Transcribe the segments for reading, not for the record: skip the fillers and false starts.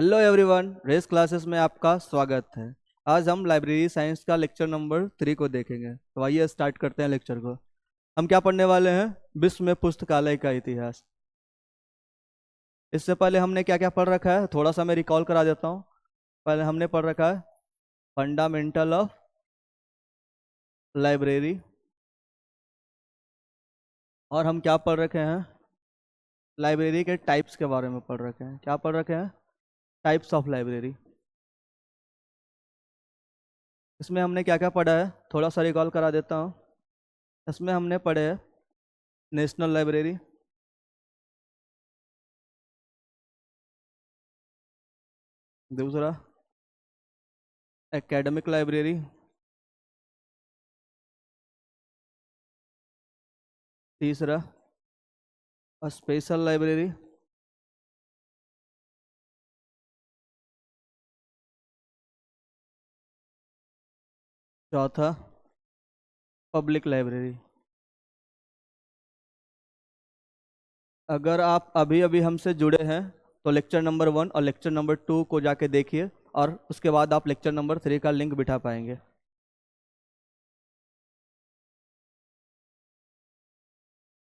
Hello everyone, race classes में आपका स्वागत है। आज हम लाइब्रेरी साइंस का लेक्चर नंबर 3 को देखेंगे। तो आइए स्टार्ट करते हैं लेक्चर को। हम क्या पढ़ने वाले हैं? विश्व में पुस्तकालय का इतिहास। इससे पहले हमने क्या क्या पढ़ रखा है, थोड़ा सा मैं रिकॉल करा देता हूँ। पहले हमने पढ़ रखा है फंडामेंटल ऑफ लाइब्रेरी। और हम क्या पढ़ रखे हैं? लाइब्रेरी के टाइप्स के बारे में पढ़ रखे हैं। क्या पढ़ रखे हैं? Types of library. इसमें हमने क्या क्या पढ़ा है, थोड़ा सा रिकॉल करा देता हूँ। इसमें हमने पढ़े है नेशनल लाइब्रेरी, दूसरा एकेडमिक लाइब्रेरी, तीसरा स्पेशल लाइब्रेरी, चौथा पब्लिक लाइब्रेरी। अगर आप अभी अभी हमसे जुड़े हैं तो लेक्चर नंबर 1 और लेक्चर नंबर 2 को जाके देखिए और उसके बाद आप लेक्चर नंबर 3 का लिंक बिठा पाएंगे।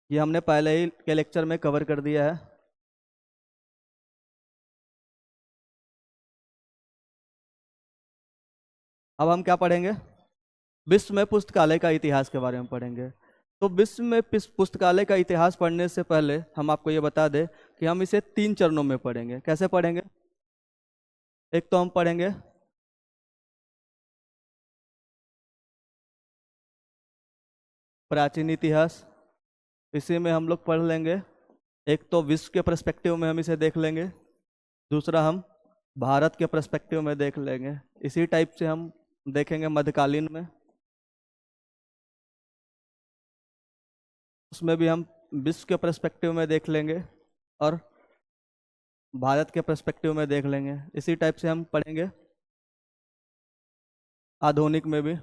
ये हमने पहले ही के लेक्चर में कवर कर दिया है। अब हम क्या पढ़ेंगे? विश्व में पुस्तकालय का इतिहास के बारे में पढ़ेंगे। तो विश्व में पुस्तकालय का इतिहास पढ़ने से पहले हम आपको ये बता दें कि हम इसे 3 चरणों में पढ़ेंगे। कैसे पढ़ेंगे? एक तो हम पढ़ेंगे प्राचीन इतिहास, इसी में हम लोग पढ़ लेंगे। एक तो विश्व के पर्सपेक्टिव में हम इसे देख लेंगे, दूसरा हम भारत के पर्सपेक्टिव में देख लेंगे। इसी टाइप से हम देखेंगे मध्यकालीन में, उसमें भी हम विश्व के पर्सपेक्टिव में देख लेंगे और भारत के पर्सपेक्टिव में देख लेंगे। इसी टाइप से हम पढ़ेंगे आधुनिक में भी,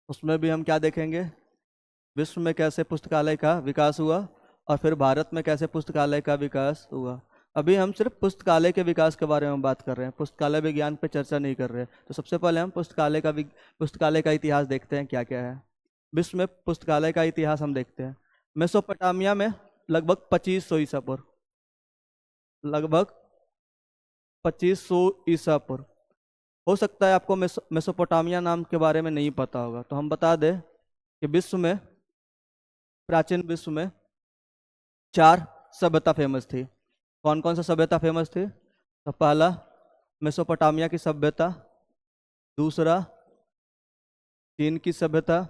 उसमें भी हम क्या देखेंगे? विश्व में कैसे पुस्तकालय का विकास हुआ और फिर भारत में कैसे पुस्तकालय का विकास हुआ। अभी हम सिर्फ पुस्तकालय के विकास के बारे में बात कर रहे हैं, पुस्तकालय विज्ञान पे चर्चा नहीं कर रहे। तो सबसे पहले हम पुस्तकालय का इतिहास देखते हैं क्या क्या है। विश्व में पुस्तकालय का इतिहास हम देखते हैं। मेसोपोटामिया में लगभग 2500 ईसा पूर्व, लगभग 2500 ईसा पूर्व। हो सकता है आपको मेसोपोटामिया नाम के बारे में नहीं पता होगा, तो हम बता दें कि विश्व में, प्राचीन विश्व में 4 सभ्यता फेमस थी। कौन कौन सा सभ्यता फेमस थी? तो पहला मेसोपोटामिया की सभ्यता, दूसरा चीन की सभ्यता,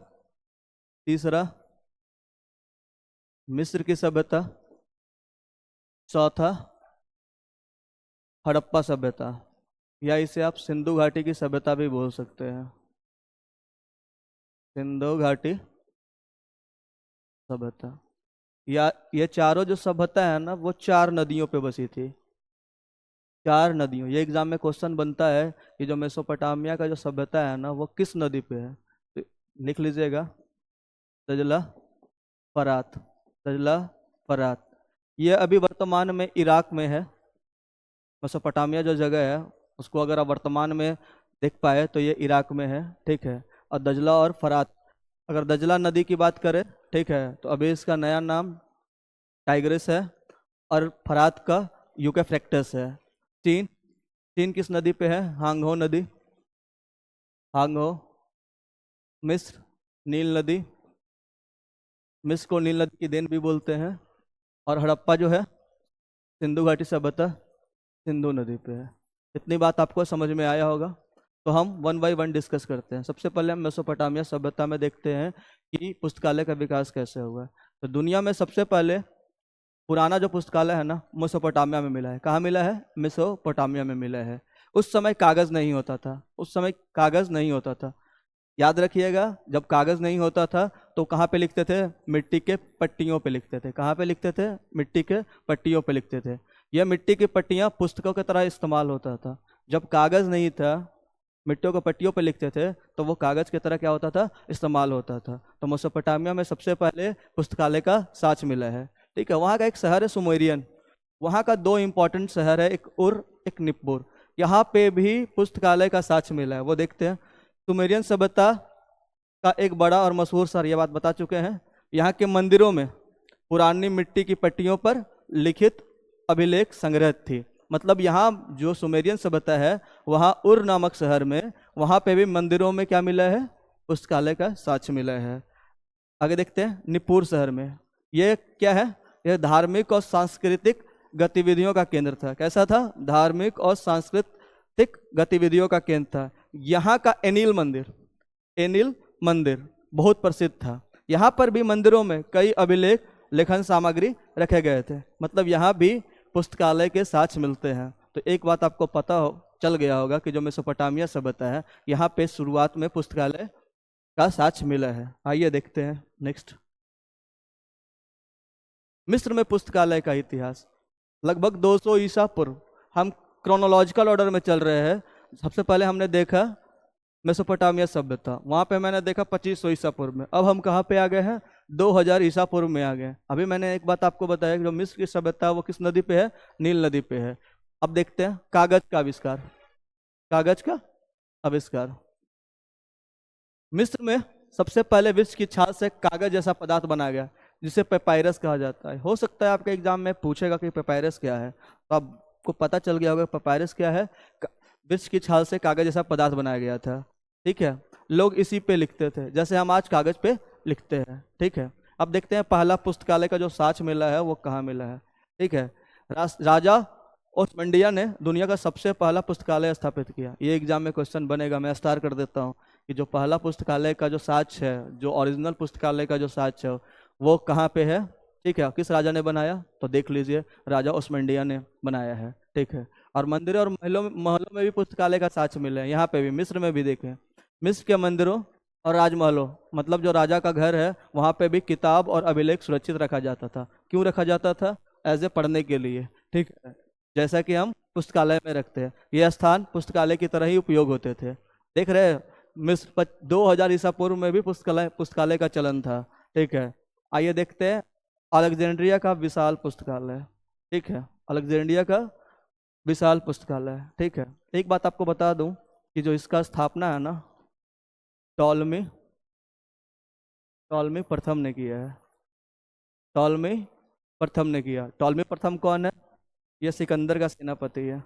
तीसरा मिस्र की सभ्यता, चौथा हड़प्पा सभ्यता, या इसे आप सिंधु घाटी की सभ्यता भी बोल सकते हैं। सिंधु घाटी सभ्यता, या ये चारों जो सभ्यता है ना, वो 4 नदियों पे बसी थी। 4 नदियों, ये एग्जाम में क्वेश्चन बनता है कि जो मेसोपोटामिया का जो सभ्यता है ना, वो किस नदी पे है। तो लिख लीजिएगा, दजला, फरात। दजला, फरात। ये अभी वर्तमान में इराक में है। मेसोपोटामिया जो जगह है उसको अगर आप वर्तमान में देख पाए तो ये इराक में है, ठीक है। और दजला और फरात, अगर दजला नदी की बात करें, ठीक है, तो अभी इसका नया नाम टाइग्रिस है और फरात का यूकेफ्रेक्टस है। चीन, चीन किस नदी पे है? हांगहो नदी, हांगहो। मिस्र, नील नदी, मिस्र को नील नदी की देन भी बोलते हैं। और हड़प्पा जो है, सिंधु घाटी सभ्यता, सिंधु नदी पे है। इतनी बात आपको समझ में आया होगा। तो हम 1 बाय 1 डिस्कस करते हैं। सबसे पहले हम मेसोपोटामिया सभ्यता में देखते हैं कि पुस्तकालय का विकास कैसे हुआ। तो दुनिया में सबसे पहले पुराना जो पुस्तकालय है ना, मेसोपोटामिया में मिला है। कहाँ मिला है? मेसोपोटामिया में मिला है। उस समय कागज नहीं होता था, उस समय कागज नहीं होता था। याद रखिएगा, जब कागज नहीं होता था तो कहाँ पे लिखते थे? मिट्टी के पट्टियों पे लिखते थे। कहाँ पे लिखते थे? मिट्टी के पट्टियों पे लिखते थे। यह मिट्टी की पट्टियाँ पुस्तकों की तरह इस्तेमाल होता था। जब कागज नहीं था, मिट्टियों के पट्टियों पे लिखते थे, तो वो कागज की तरह क्या होता था? इस्तेमाल होता था। तो मेसोपोटामिया में सबसे पहले पुस्तकालय का साक्ष्य मिला है, ठीक है। वहाँ का एक शहर है सुमेरियन, वहाँ का दो इंपॉर्टेंट शहर है, एक उर एक निप्पुर। यहाँ पे भी पुस्तकालय का साक्ष्य मिला है, वो देखते हैं। सुमेरियन सभ्यता का एक बड़ा और मशहूर शहर, ये बात बता चुके हैं। यहाँ के मंदिरों में पुरानी मिट्टी की पट्टियों पर लिखित अभिलेख संग्रह थी। मतलब यहाँ जो सुमेरियन सभ्यता है, वहाँ उर नामक शहर में, वहाँ पे भी मंदिरों में क्या मिला है, पुस्तकालय का साक्ष्य मिला है। आगे देखते हैं निप्पुर शहर में, ये क्या है, यह धार्मिक और सांस्कृतिक गतिविधियों का केंद्र था। कैसा था, धार्मिक और सांस्कृतिक गतिविधियों का केंद्र था। यहाँ का एनिल मंदिर बहुत प्रसिद्ध था। यहाँ पर भी मंदिरों में कई अभिलेख लेखन सामग्री रखे गए थे। मतलब यहाँ भी पुस्तकालय के साक्ष्य मिलते हैं। तो एक बात आपको पता चल गया होगा कि जो मेसोपोटामिया सभ्यता है, यहाँ पे शुरुआत में पुस्तकालय का साक्ष्य मिला है। आइए देखते हैं नेक्स्ट। मिस्र में पुस्तकालय का इतिहास लगभग 200 ईसा पूर्व। हम क्रोनोलॉजिकल ऑर्डर में चल रहे हैं। सबसे पहले हमने देखा मेसोपोटामिया सभ्यता, वहाँ पे मैंने देखा 2500 ईसा पूर्व में। अब हम कहाँ पे आ गए हैं, 2000 ईसा पूर्व में आ गए। अभी मैंने एक बात आपको बताया कि जो मिस्र की सभ्यता वो किस नदी पे है, नील नदी पे है। अब देखते हैं कागज का आविष्कार। कागज का आविष्कार, मिस्र में सबसे पहले वृक्ष की छाल से कागज जैसा पदार्थ बनाया गया, जिसे पेपायरस कहा जाता है। हो सकता है आपके एग्जाम में पूछेगा कि पेपायरस क्या है, तो आपको पता चल गया होगा पेपायरस क्या है। वृक्ष की छाल से कागज जैसा पदार्थ बनाया गया था। ठीक है, लोग इसी पे लिखते थे जैसे हम आज कागज पे लिखते हैं। ठीक है, अब देखते हैं पहला पुस्तकालय का जो साक्ष्य मिला है वो कहाँ मिला है। ठीक है, राजा ओस्मंडिया ने दुनिया का सबसे पहला पुस्तकालय स्थापित किया। ये एग्जाम में क्वेश्चन बनेगा, मैं स्टार कर देता हूँ कि जो पहला पुस्तकालय का जो साक्ष्य है, जो ओरिजिनल पुस्तकालय का जो साक्ष्य है, वो कहाँ पे है। ठीक है, किस राजा ने बनाया, तो देख लीजिए, राजा ओस्मंडिया ने बनाया है। ठीक है, और मंदिरों और महलों में भी पुस्तकालय का साक्ष्य मिला है। यहाँ पे भी, मिस्र में भी देखें, मिस्र के मंदिरों और राजमहलों, मतलब जो राजा का घर है, वहाँ पे भी किताब और अभिलेख सुरक्षित रखा जाता था। क्यों रखा जाता था, एज ए पढ़ने के लिए। ठीक है, जैसा कि हम पुस्तकालय में रखते हैं, ये स्थान पुस्तकालय की तरह ही उपयोग होते थे। देख रहे हैं, मिस्र 2000 ईसा पूर्व में भी पुस्तकालय का चलन था। ठीक है, आइए देखते हैं अलेक्जेंड्रिया का विशाल पुस्तकालय। ठीक है, अलेक्जेंड्रिया का विशाल पुस्तकालय। ठीक है, एक बात आपको बता दूं कि जो इसका स्थापना है ना, टॉलमी प्रथम ने किया है। टॉलमी प्रथम ने किया। टॉलमी प्रथम कौन है, ये सिकंदर का सेनापति है।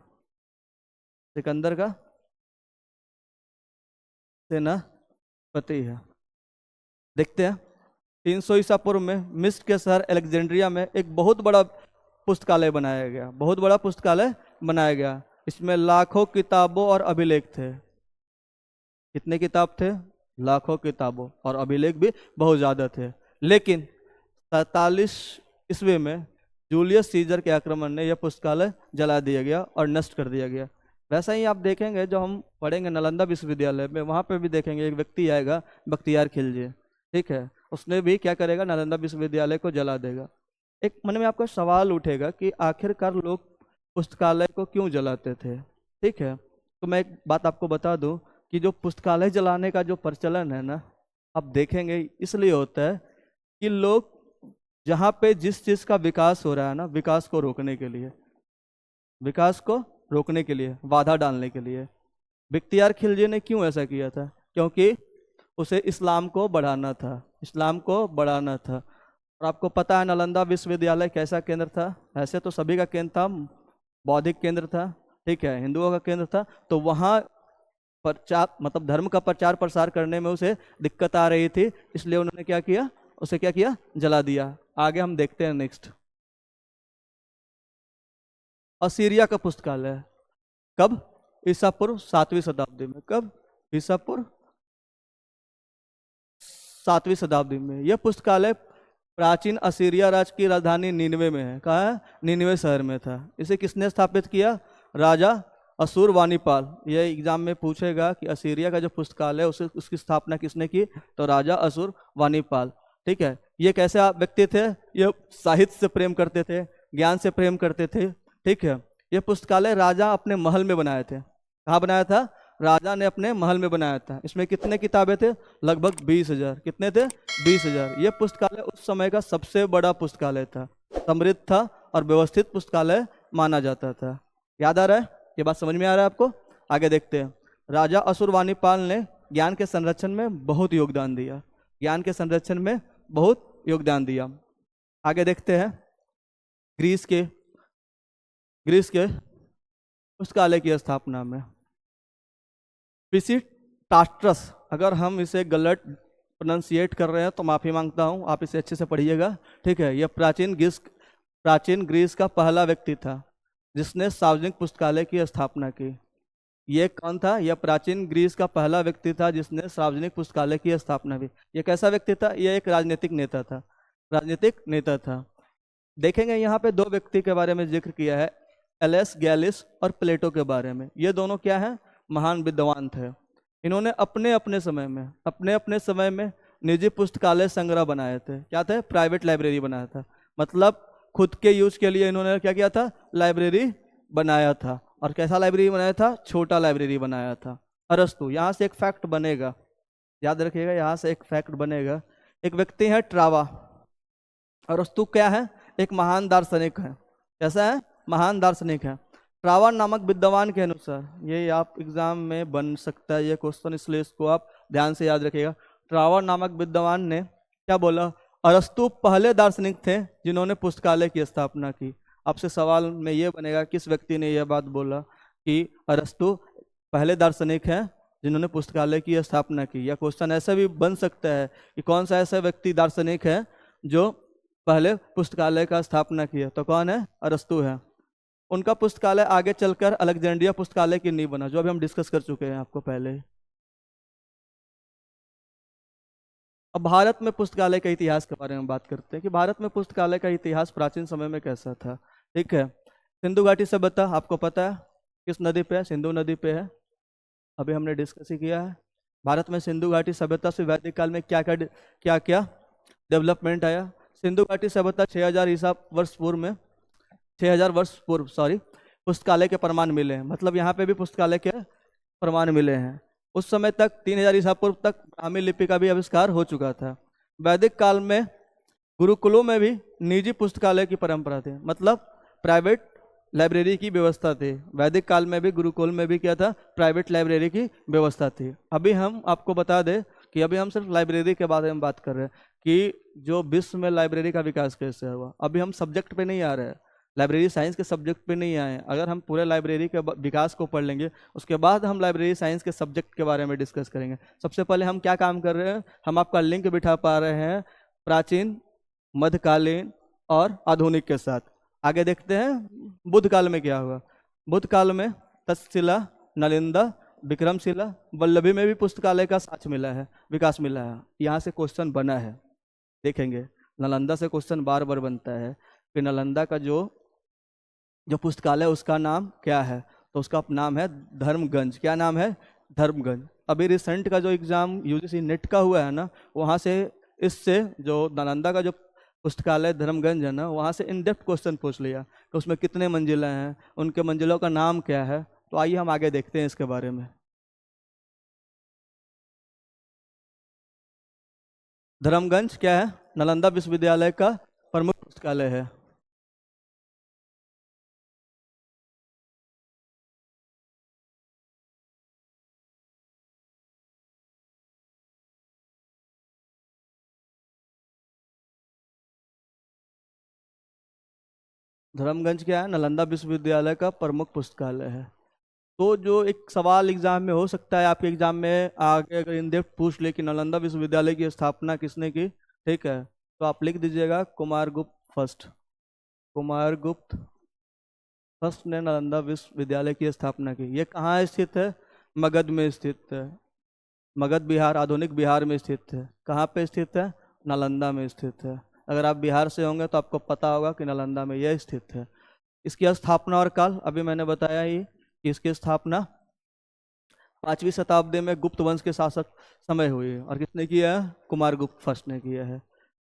सिकंदर का सेनापति है। देखते हैं 300 ईसा पूर्व में मिस्र के शहर अलेक्जेंड्रिया में एक बहुत बड़ा पुस्तकालय बनाया गया। बहुत बड़ा पुस्तकालय बनाया गया। इसमें लाखों किताबों और अभिलेख थे। कितने किताब थे, लाखों किताबों, और अभिलेख भी बहुत ज़्यादा थे। लेकिन 47 ईस्वी में जूलियस सीजर के आक्रमण ने यह पुस्तकालय जला दिया गया और नष्ट कर दिया गया। वैसा ही आप देखेंगे, जो हम पढ़ेंगे नालंदा विश्वविद्यालय में, वहाँ पे भी देखेंगे एक व्यक्ति आएगा, बख्तियार खिलजी। ठीक है, उसने भी क्या करेगा, नालंदा विश्वविद्यालय को जला देगा। एक मन में आपका सवाल उठेगा कि आखिरकार लोग पुस्तकालय को क्यों जलाते थे। ठीक है, तो मैं एक बात आपको बता दूं कि जो पुस्तकालय जलाने का जो प्रचलन है ना, आप देखेंगे इसलिए होता है कि लोग जहाँ पे जिस चीज़ का विकास हो रहा है ना, विकास को रोकने के लिए, बाधा डालने के लिए। बख्तियार खिलजी ने क्यों ऐसा किया था, क्योंकि उसे इस्लाम को बढ़ाना था। और आपको पता है नालंदा विश्वविद्यालय कैसा केंद्र था, ऐसे तो सभी का केंद्र था, बौद्धिक केंद्र था। ठीक है, हिंदुओं का केंद्र था। तो वहाँ प्रचार, मतलब धर्म का प्रचार प्रसार करने में उसे दिक्कत आ रही थी, इसलिए उन्होंने क्या किया, उसे क्या किया, जला दिया। आगे हम देखते हैं नेक्स्ट। असीरिया का पुस्तकालय कब, ईसा पूर्व 7वीं शताब्दी में। कब, ईसा पूर्व 7वीं शताब्दी में। यह पुस्तकालय प्राचीन असीरिया राज्य की राजधानी नीनवे में है। कहाँ है, नीनवे शहर में था। इसे किसने स्थापित किया, राजा अशुरवानीपाल। यह एग्जाम में पूछेगा कि असीरिया का जो पुस्तकालय है उसकी स्थापना किसने की, तो राजा अशुरवानीपाल। ठीक है, ये कैसे व्यक्ति थे, ये साहित्य से प्रेम करते थे, ज्ञान से प्रेम करते थे। ठीक है, ये पुस्तकालय राजा अपने महल में बनाए थे। कहाँ बनाया था, राजा ने अपने महल में बनाया था। इसमें कितने किताबें थे, लगभग 20,000। कितने थे, 20,000। यह पुस्तकालय उस समय का सबसे बड़ा पुस्तकालय था, समृद्ध था और व्यवस्थित पुस्तकालय माना जाता था। याद आ रहा है? ये बात समझ में आ रहा है आपको? आगे देखते हैं। राजा असुरवाणीपाल ने ज्ञान के संरक्षण में बहुत योगदान दिया। ज्ञान के संरक्षण में बहुत योगदान दिया। आगे देखते हैं। ग्रीस के पुस्तकालय की स्थापना में पिसिटास्ट्रस, अगर हम इसे गलत प्रोनाउंसिएट कर रहे हैं तो माफ़ी मांगता हूँ, आप इसे अच्छे से पढ़िएगा, ठीक है। यह प्राचीन ग्रीस का पहला व्यक्ति था जिसने सार्वजनिक पुस्तकालय की स्थापना की। ये कौन था? यह प्राचीन ग्रीस का पहला व्यक्ति था जिसने सार्वजनिक पुस्तकालय की स्थापना की। यह कैसा व्यक्ति था? यह एक राजनीतिक नेता था। देखेंगे यहाँ पे दो व्यक्ति के बारे में जिक्र किया है, एलेस गैलिस और प्लेटो के बारे में। ये दोनों क्या है? महान विद्वान थे। इन्होंने अपने अपने समय में निजी पुस्तकालय संग्रह बनाए थे। क्या थे? प्राइवेट लाइब्रेरी बनाया था। मतलब खुद के यूज के लिए इन्होंने क्या किया था? लाइब्रेरी बनाया था। और कैसा लाइब्रेरी बनाया था? छोटा लाइब्रेरी बनाया था। अरस्तु, यहाँ से एक फैक्ट बनेगा, याद रखिएगा, यहाँ से एक फैक्ट बनेगा। एक व्यक्ति है ट्रावा। अरस्तु क्या है? एक महान दार्शनिक है। कैसा है? महान दार्शनिक है। ट्रावा नामक विद्वान के अनुसार, ये आप एग्जाम में बन सकता है ये क्वेश्चन, इसलिए इसको आप ध्यान से याद रखिएगा। ट्रावा नामक विद्वान ने क्या बोला? अरस्तु पहले दार्शनिक थे जिन्होंने पुस्तकालय की स्थापना की। आपसे सवाल में ये बनेगा किस व्यक्ति ने यह बात बोला कि अरस्तु पहले दार्शनिक हैं जिन्होंने पुस्तकालय की स्थापना की। यह क्वेश्चन ऐसा भी बन सकता है कि कौन सा ऐसा व्यक्ति दार्शनिक है जो पहले पुस्तकालय का स्थापना किया, तो कौन है? अरस्तु है। उनका पुस्तकालय आगे चलकर अलेक्जेंड्रिया पुस्तकालय की नींव बना, जो अभी हम डिस्कस कर चुके हैं आपको पहले। अब भारत में पुस्तकालय के इतिहास के बारे में बात करते हैं कि भारत में पुस्तकालय का इतिहास प्राचीन समय में कैसा था। ठीक है, सिंधु घाटी सभ्यता आपको पता है किस नदी पे है? सिंधु नदी पे है, अभी हमने डिस्कस ही किया है। भारत में सिंधु घाटी सभ्यता से वैदिक काल में क्या क्या डेवलपमेंट आया। सिंधु घाटी सभ्यता 6000 वर्ष पूर्व पुस्तकालय के प्रमाण मिले हैं। मतलब यहाँ पे भी पुस्तकालय के प्रमाण मिले हैं। उस समय तक 3000 ईसा पूर्व तक ब्राह्मी लिपि का भी आविष्कार हो चुका था। वैदिक काल में गुरुकुलों में भी निजी पुस्तकालय की परंपरा थी, मतलब प्राइवेट लाइब्रेरी की व्यवस्था थी। वैदिक काल में भी गुरुकुल में भी क्या था? प्राइवेट लाइब्रेरी की व्यवस्था थी। अभी हम आपको बता दें कि अभी हम सिर्फ लाइब्रेरी के बारे में बात कर रहे हैं कि जो विश्व में लाइब्रेरी का विकास कैसे हुआ। अभी हम सब्जेक्ट पे नहीं आ रहे हैं, लाइब्रेरी साइंस के सब्जेक्ट पे नहीं आए। अगर हम पूरे लाइब्रेरी के विकास को पढ़ लेंगे उसके बाद हम लाइब्रेरी साइंस के सब्जेक्ट के बारे में डिस्कस करेंगे। सबसे पहले हम क्या काम कर रहे हैं? हम आपका लिंक बिठा पा रहे हैं प्राचीन, मध्यकालीन और आधुनिक के साथ। आगे देखते हैं बुद्ध काल में क्या हुआ। बुद्ध काल में तक्षशिला, नालंदा, विक्रमशिला, वल्लभी में भी पुस्तकालय का साक्ष्य मिला है, विकास मिला है। यहाँ से क्वेश्चन बना है, देखेंगे। नालंदा से क्वेश्चन बार बार बनता है कि नालंदा का जो पुस्तकालय उसका नाम क्या है? तो उसका नाम है धर्मगंज। क्या नाम है? धर्मगंज। अभी रिसेंट का जो एग्जाम यूजीसी नेट का हुआ है ना, वहाँ से इससे जो नालंदा का जो पुस्तकालय धर्मगंज है ना, वहाँ से इन डेप्थ क्वेश्चन पूछ लिया कि उसमें कितने मंजिला हैं, उनके मंजिलों का नाम क्या है। तो आइए हम आगे देखते हैं इसके बारे में। धर्मगंज क्या है? नालंदा विश्वविद्यालय का प्रमुख पुस्तकालय है। धर्मगंज क्या है? नालंदा विश्वविद्यालय का प्रमुख पुस्तकालय है। तो जो एक सवाल एग्जाम में हो सकता है, आपके एग्जाम में आगे अगर इन डेप्थ पूछ ले कि नालंदा विश्वविद्यालय की स्थापना किसने की, ठीक है, तो आप लिख दीजिएगा कुमारगुप्त फर्स्ट। कुमारगुप्त फर्स्ट ने नालंदा विश्वविद्यालय की स्थापना की। ये कहाँ स्थित है? मगध में स्थित है। मगध बिहार, आधुनिक बिहार में स्थित है। कहाँ पे स्थित है? नालंदा में स्थित है। अगर आप बिहार से होंगे तो आपको पता होगा कि नालंदा में यह स्थित है। इसकी स्थापना और काल अभी मैंने बताया ही कि इसकी स्थापना 5वीं शताब्दी में गुप्त वंश के शासक समय हुई है। और किसने किया है? कुमारगुप्त फर्स्ट ने किया है।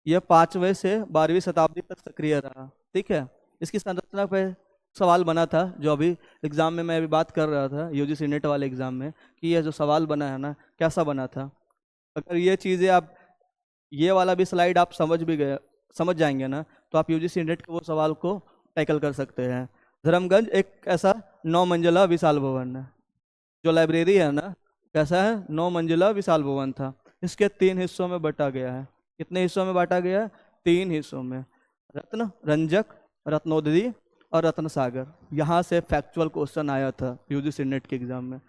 यह 5वीं से 12वीं शताब्दी तक सक्रिय रहा। ठीक है, इसकी संरचना पे सवाल बना था, जो अभी एग्जाम में मैं अभी बात कर रहा था यूजीसी नेट वाले एग्जाम में, कि यह जो सवाल बना है ना, कैसा बना था। अगर ये चीज़ें आप, ये वाला भी स्लाइड आप समझ जाएंगे ना, तो आप यूजीसी नेट के वो सवाल को टैकल कर सकते हैं। धर्मगंज एक ऐसा 9 मंजिला विशाल भवन है। जो लाइब्रेरी है ना, कैसा है, 9 मंजिला विशाल भवन था। इसके 3 हिस्सों में बटा गया है। कितने हिस्सों में बांटा गया है? 3 हिस्सों में। रत्न, रंजक, रत्नोदरी और रत्न सागर। यहाँ से फैक्चुअल क्वेश्चन आया था यूजीसी नेट के एग्जाम में।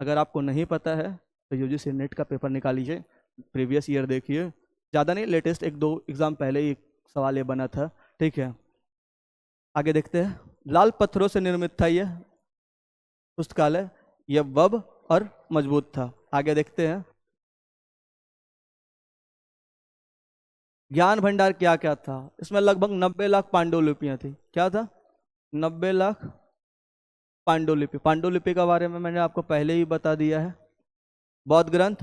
अगर आपको नहीं पता है तो यूजीसी नेट का पेपर निकालिए, प्रीवियस ईयर देखिए, ज़्यादा नहीं, लेटेस्ट 1-2 एग्जाम पहले ही सवाल ये बना था। ठीक है, आगे देखते हैं। लाल पत्थरों से निर्मित था यह पुस्तकालय, यह भव्य और मजबूत था। आगे देखते हैं। ज्ञान भंडार क्या क्या था? इसमें लगभग 90 लाख पांडुलिपियां थी। क्या था? 90 लाख पांडुलिपि। पांडुलिपि के बारे में मैंने आपको पहले ही बता दिया है। बौद्ध ग्रंथ,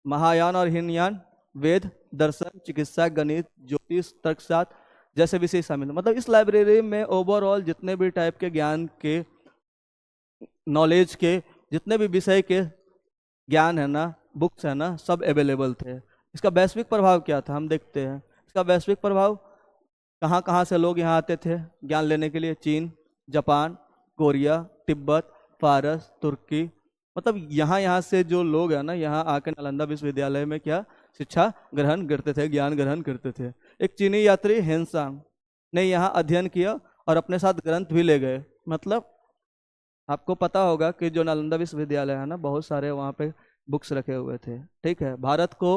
महायान और हीनयान, वेद, दर्शन, चिकित्सा, गणित, ज्योतिष, तर्कशास्त्र जैसे विषय शामिल। मतलब इस लाइब्रेरी में ओवरऑल जितने भी टाइप के ज्ञान के, नॉलेज के, जितने भी विषय के ज्ञान है ना, बुक्स है ना, सब अवेलेबल थे। इसका वैश्विक प्रभाव क्या था, हम देखते हैं। इसका वैश्विक प्रभाव, कहाँ कहाँ से लोग यहाँ आते थे ज्ञान लेने के लिए? चीन, जापान, कोरिया, तिब्बत, फारस, तुर्की। मतलब यहाँ से जो लोग हैं ना, यहाँ आकर नालंदा विश्वविद्यालय में क्या शिक्षा ग्रहण करते थे, ज्ञान ग्रहण करते थे। एक चीनी यात्री हेनसांग ने यहाँ अध्ययन किया और अपने साथ ग्रंथ भी ले गए। मतलब आपको पता होगा कि जो नालंदा विश्वविद्यालय है ना, बहुत सारे वहाँ पे बुक्स रखे हुए थे। ठीक है, भारत को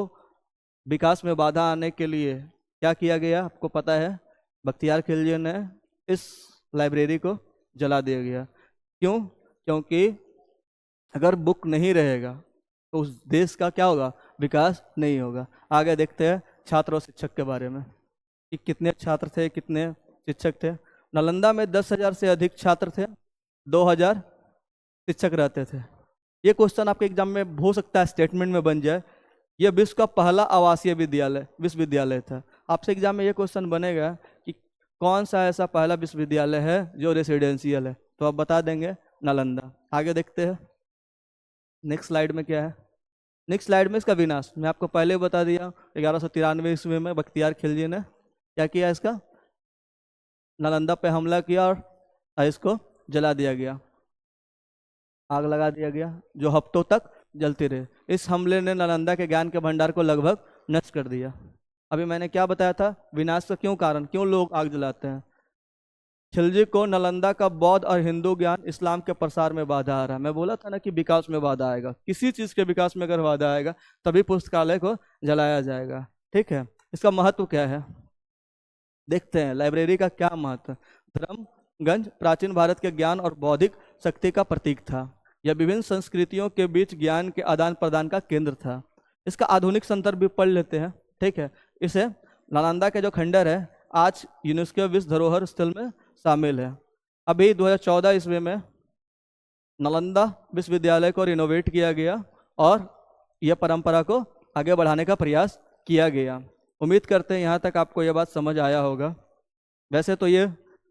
विकास में बाधा आने के लिए क्या किया गया, आपको पता है? बख्तियार खिलजी ने इस लाइब्रेरी को जला दिया गया। क्यों? क्योंकि अगर बुक नहीं रहेगा तो उस देश का क्या होगा? विकास नहीं होगा। आगे देखते हैं छात्र और शिक्षक के बारे में कि कितने छात्र थे, कितने शिक्षक थे। नालंदा में 10,000 से अधिक छात्र थे, 2,000 शिक्षक रहते थे। ये क्वेश्चन आपके एग्जाम में हो सकता है स्टेटमेंट में बन जाए। यह विश्व का पहला आवासीय विश्वविद्यालय था। आपसे एग्जाम में ये क्वेश्चन बनेगा कि कौन सा ऐसा पहला विश्वविद्यालय है जो रेसिडेंशियल है, तो आप बता देंगे नालंदा। आगे देखते हैं नेक्स्ट स्लाइड में क्या है। नेक्स्ट स्लाइड में इसका विनाश मैं आपको पहले बता दिया। 1193 ईस्वी में बख्तियार खिलजी ने क्या किया, इसका नालंदा पे हमला किया और इसको जला दिया गया, आग लगा दिया गया, जो हफ्तों तक जलती रहे। इस हमले ने नालंदा के ज्ञान के भंडार को लगभग नष्ट कर दिया। अभी मैंने क्या बताया था, विनाश का क्यों कारण, क्यों लोग आग जलाते हैं? खिलजी को नालंदा का बौद्ध और हिंदू ज्ञान, इस्लाम के प्रसार में बाधा आ रहा है। मैं बोला था ना कि विकास में बाधा आएगा, किसी चीज के विकास में अगर बाधा आएगा तभी पुस्तकालय को जलाया जाएगा। ठीक है, इसका महत्व क्या है देखते हैं। लाइब्रेरी का क्या महत्व? धर्मगंज प्राचीन भारत के ज्ञान और बौद्धिक शक्ति का प्रतीक था। यह विभिन्न संस्कृतियों के बीच ज्ञान के आदान प्रदान का केंद्र था। इसका आधुनिक संदर्भ भी पढ़ लेते हैं। ठीक है, इसे नालंदा के जो खंडर है आज यूनेस्को विश्व धरोहर स्थल में शामिल है। अभी 2014 ईस्वी में नालंदा विश्वविद्यालय को रिनोवेट किया गया और यह परंपरा को आगे बढ़ाने का प्रयास किया गया। उम्मीद करते हैं यहाँ तक आपको यह बात समझ आया होगा। वैसे तो ये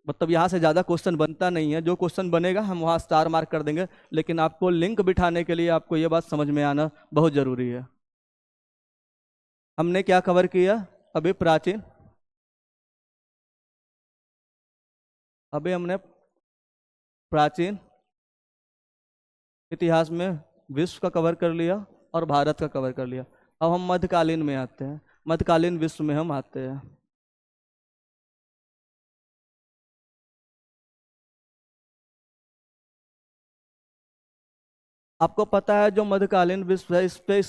मतलब यहाँ से ज़्यादा क्वेश्चन बनता नहीं है, जो क्वेश्चन बनेगा हम वहाँ स्टार मार्क कर देंगे, लेकिन आपको लिंक बिठाने के लिए आपको ये बात समझ में आना बहुत ज़रूरी है। हमने क्या कवर किया अभी? हमने प्राचीन इतिहास में विश्व का कवर कर लिया और भारत का कवर कर लिया। अब हम मध्यकालीन में आते हैं, मध्यकालीन विश्व में हम आते हैं। आपको पता है जो मध्यकालीन विश्व है इस पे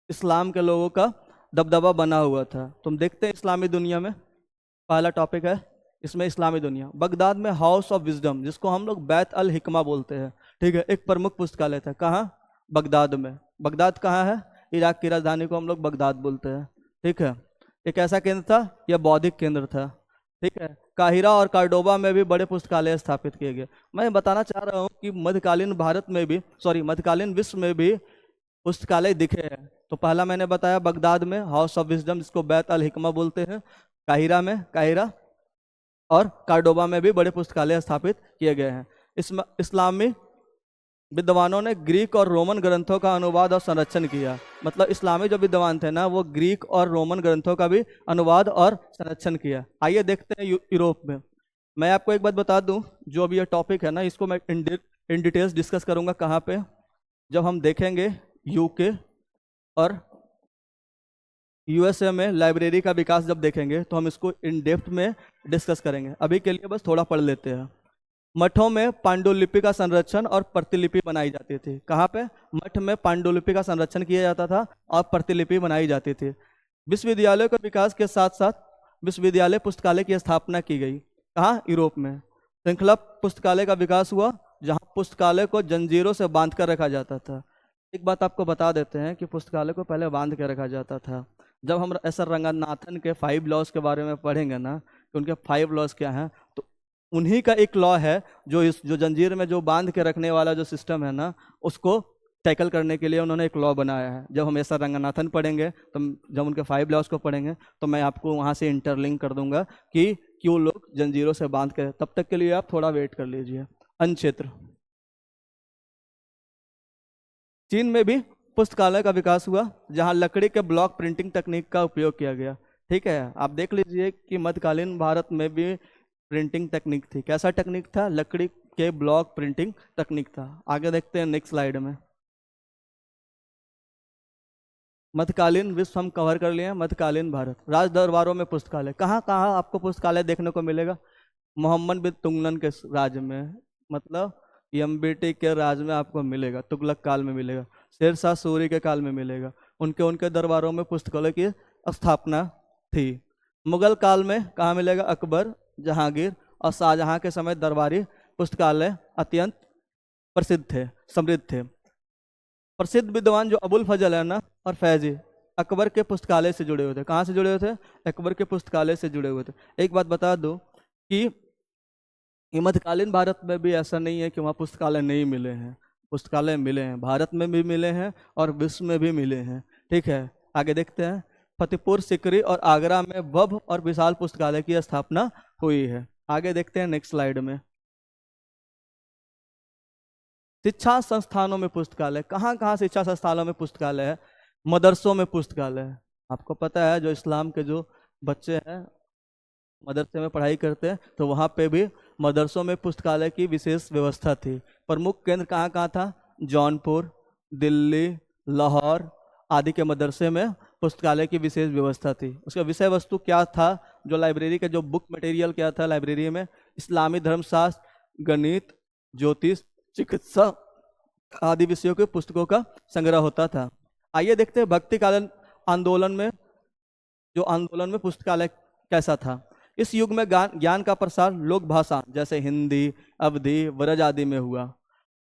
इस्लाम के लोगों का दबदबा बना हुआ था। तुम देखते हैं इस्लामी दुनिया में पहला टॉपिक है इसमें इस्लामी दुनिया। बगदाद में हाउस ऑफ विजडम, जिसको हम लोग बैत अल हिकमा बोलते हैं, ठीक है, एक प्रमुख पुस्तकालय था। कहाँ? बगदाद में। बगदाद कहाँ है? इराक की राजधानी को हम लोग बगदाद बोलते हैं। ठीक है, एक ऐसा केंद्र था, यह बौद्धिक केंद्र था। ठीक है, काहिरा और कार्डोबा में भी बड़े पुस्तकालय स्थापित किए गए। मैं बताना चाह रहा हूँ कि मध्यकालीन भारत में भी, मध्यकालीन विश्व में भी पुस्तकालय दिखे हैं। तो पहला मैंने बताया बगदाद में हाउस ऑफ विजडम, जिसको बैत अल हिकमा बोलते हैं। काहिरा और कार्डोबा में भी बड़े पुस्तकालय स्थापित किए गए हैं। इस्लामी विद्वानों ने ग्रीक और रोमन ग्रंथों का अनुवाद और संरक्षण किया। मतलब इस्लामी जो विद्वान थे ना, वो ग्रीक और रोमन ग्रंथों का भी अनुवाद और संरक्षण किया। आइए देखते हैं यूरोप में। मैं आपको एक बात बता दूं, जो अभी ये टॉपिक है ना, इसको मैं इन डिटेल्स डिस्कस करूंगा कहाँ पे, जब हम देखेंगे यूके और यूएसए में लाइब्रेरी का विकास जब देखेंगे तो हम इसको इन डेप्थ में डिस्कस करेंगे। अभी के लिए बस थोड़ा पढ़ लेते हैं। मठों में पांडुलिपि का संरक्षण और प्रतिलिपि बनाई जाती थी। कहाँ पे? मठ में पांडुलिपि का संरक्षण किया जाता था और प्रतिलिपि बनाई जाती थी। विश्वविद्यालयों के विकास के साथ साथ विश्वविद्यालय पुस्तकालय की स्थापना की गई। कहाँ? यूरोप में। श्रृंखला पुस्तकालय का विकास हुआ, जहाँ पुस्तकालय को जंजीरों से बांध कर रखा जाता था। एक बात आपको बता देते हैं कि पुस्तकालय को पहले बांध के रखा जाता था। जब हम एसआर रंगनाथन के 5 लॉज के बारे में पढ़ेंगे ना, कि उनके 5 लॉज क्या हैं, तो उन्हीं का एक लॉ है जो जंजीर में जो बांध के रखने वाला जो सिस्टम है ना, उसको टैकल करने के लिए उन्होंने एक लॉ बनाया है। जब हम एसआर रंगनाथन पढ़ेंगे, तो जब उनके 5 लॉज को पढ़ेंगे तो मैं आपको वहाँ से इंटरलिंक कर दूंगा कि क्यों लोग जंजीरों से बांध के। तब तक के लिए आप थोड़ा वेट कर लीजिए। अन्य क्षेत्र, चीन में भी पुस्तकालय का विकास हुआ, जहां लकड़ी के ब्लॉक प्रिंटिंग तकनीक का उपयोग किया गया। ठीक है, आप देख लीजिए कि मध्यकालीन भारत में भी प्रिंटिंग तकनीक थी। कैसा टेक्निक था? लकड़ी के ब्लॉक प्रिंटिंग तकनीक था। आगे देखते हैं नेक्स्ट स्लाइड में। मध्यकालीन विश्व हम कवर कर लिए हैं। मध्यकालीन भारत, राज दरबारों में पुस्तकालय। कहाँ कहाँ आपको पुस्तकालय देखने को मिलेगा? मोहम्मद बिन तुगलक के राज में, मतलब एमबीटी के राज में आपको मिलेगा, तुगलक काल में मिलेगा, शेरशाह सूरी के काल में मिलेगा। उनके दरबारों में पुस्तकालय की स्थापना थी। मुगल काल में कहाँ मिलेगा? अकबर, जहांगीर और शाहजहां के समय दरबारी पुस्तकालय अत्यंत प्रसिद्ध थे, समृद्ध थे। प्रसिद्ध विद्वान जो अबुल फजल है ना और फैजी, अकबर के पुस्तकालय से जुड़े हुए थे। कहाँ से जुड़े हुए थे? अकबर के पुस्तकालय से जुड़े हुए थे। एक बात बता दूं कि मध्यकालीन भारत में भी ऐसा नहीं है कि वहाँ पुस्तकालय नहीं मिले हैं। पुस्तकालय मिले हैं, भारत में भी मिले हैं और विश्व में भी मिले हैं। ठीक है, आगे देखते हैं। फतेहपुर सिकरी और आगरा में भव्य और विशाल पुस्तकालय की स्थापना हुई है। आगे देखते हैं नेक्स्ट स्लाइड में। शिक्षा संस्थानों में पुस्तकालय। कहाँ कहाँ शिक्षा संस्थानों में पुस्तकालय है? मदरसों में पुस्तकालय है। आपको पता है, जो इस्लाम के जो बच्चे हैं मदरसे में पढ़ाई करते हैं, तो वहाँ पे भी मदरसों में पुस्तकालय की विशेष व्यवस्था थी। प्रमुख केंद्र कहाँ कहाँ था? जौनपुर, दिल्ली, लाहौर आदि के मदरसे में पुस्तकालय की विशेष व्यवस्था थी। उसका विषय वस्तु क्या था? जो लाइब्रेरी का जो बुक मटेरियल क्या था लाइब्रेरी में? इस्लामी धर्मशास्त्र, गणित, ज्योतिष, चिकित्सा आदि विषयों के पुस्तकों का संग्रह होता था। आइए देखते हैं भक्तिकालीन आंदोलन में पुस्तकालय कैसा था। इस युग में ज्ञान का प्रसार लोक भाषा जैसे हिंदी, अवधी, ब्रज आदि में हुआ।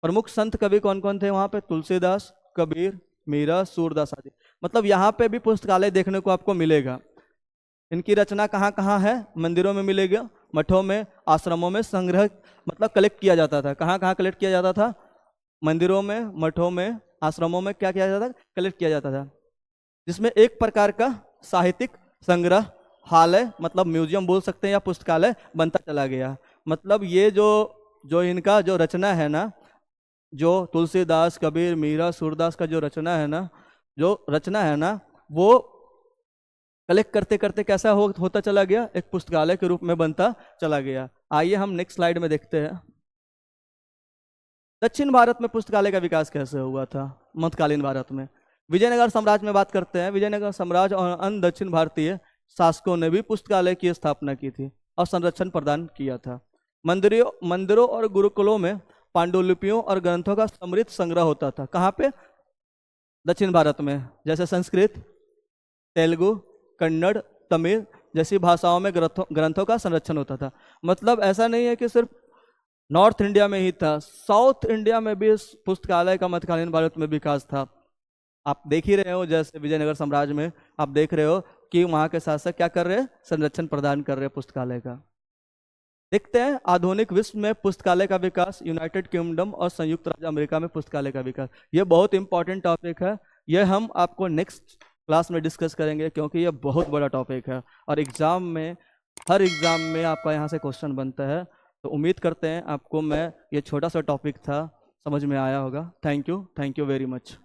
प्रमुख संत कवि कौन कौन थे वहाँ पे? तुलसीदास, कबीर, मीरा, सूरदास आदि। मतलब यहाँ पे भी पुस्तकालय देखने को आपको मिलेगा। इनकी रचना कहाँ कहाँ है? मंदिरों में मिलेगा, मठों में, आश्रमों में संग्रह मतलब कलेक्ट किया जाता था। कहाँ कहाँ कलेक्ट किया जाता था? मंदिरों में, मठों में, आश्रमों में क्या किया जाता था? कलेक्ट किया जाता था। जिसमें एक प्रकार का साहित्यिक संग्रह हालय मतलब म्यूजियम बोल सकते हैं या पुस्तकालय बनता चला गया। मतलब ये जो इनका जो रचना है ना, जो तुलसीदास, कबीर, मीरा, सूरदास का जो रचना है ना, वो कलेक्ट करते करते कैसा होता चला गया? एक पुस्तकालय के रूप में बनता चला गया। आइए हम नेक्स्ट स्लाइड में देखते हैं। दक्षिण भारत में पुस्तकालय का विकास कैसे हुआ था? मध्यकालीन भारत में विजयनगर साम्राज्य में बात करते हैं। विजयनगर साम्राज्य और अन्य दक्षिण भारतीय शासकों ने भी पुस्तकालय की स्थापना की थी और संरक्षण प्रदान किया था। मंदिरों और गुरुकुलों में पांडुलिपियों और ग्रंथों का समृद्ध संग्रह होता था। कहाँ पे? दक्षिण भारत में, जैसे संस्कृत, तेलुगु, कन्नड़, तमिल जैसी भाषाओं में ग्रंथों का संरक्षण होता था। मतलब ऐसा नहीं है कि सिर्फ नॉर्थ इंडिया में ही था, साउथ इंडिया में भी इस पुस्तकालय का मध्यकालीन भारत में विकास था। आप देख ही रहे हो, जैसे विजयनगर साम्राज्य में आप देख रहे हो कि वहाँ के शासक क्या कर रहे हैं? संरक्षण प्रदान कर रहे हैं पुस्तकालय का। देखते हैं आधुनिक विश्व में पुस्तकालय का विकास। यूनाइटेड किंगडम और संयुक्त राज्य अमेरिका में पुस्तकालय का विकास, ये बहुत इंपॉर्टेंट टॉपिक है। ये हम आपको नेक्स्ट क्लास में डिस्कस करेंगे, क्योंकि ये बहुत बड़ा टॉपिक है और हर एग्जाम में आपका यहाँ से क्वेश्चन बनता है। तो उम्मीद करते हैं आपको मैं ये छोटा सा टॉपिक था समझ में आया होगा। Thank you very much.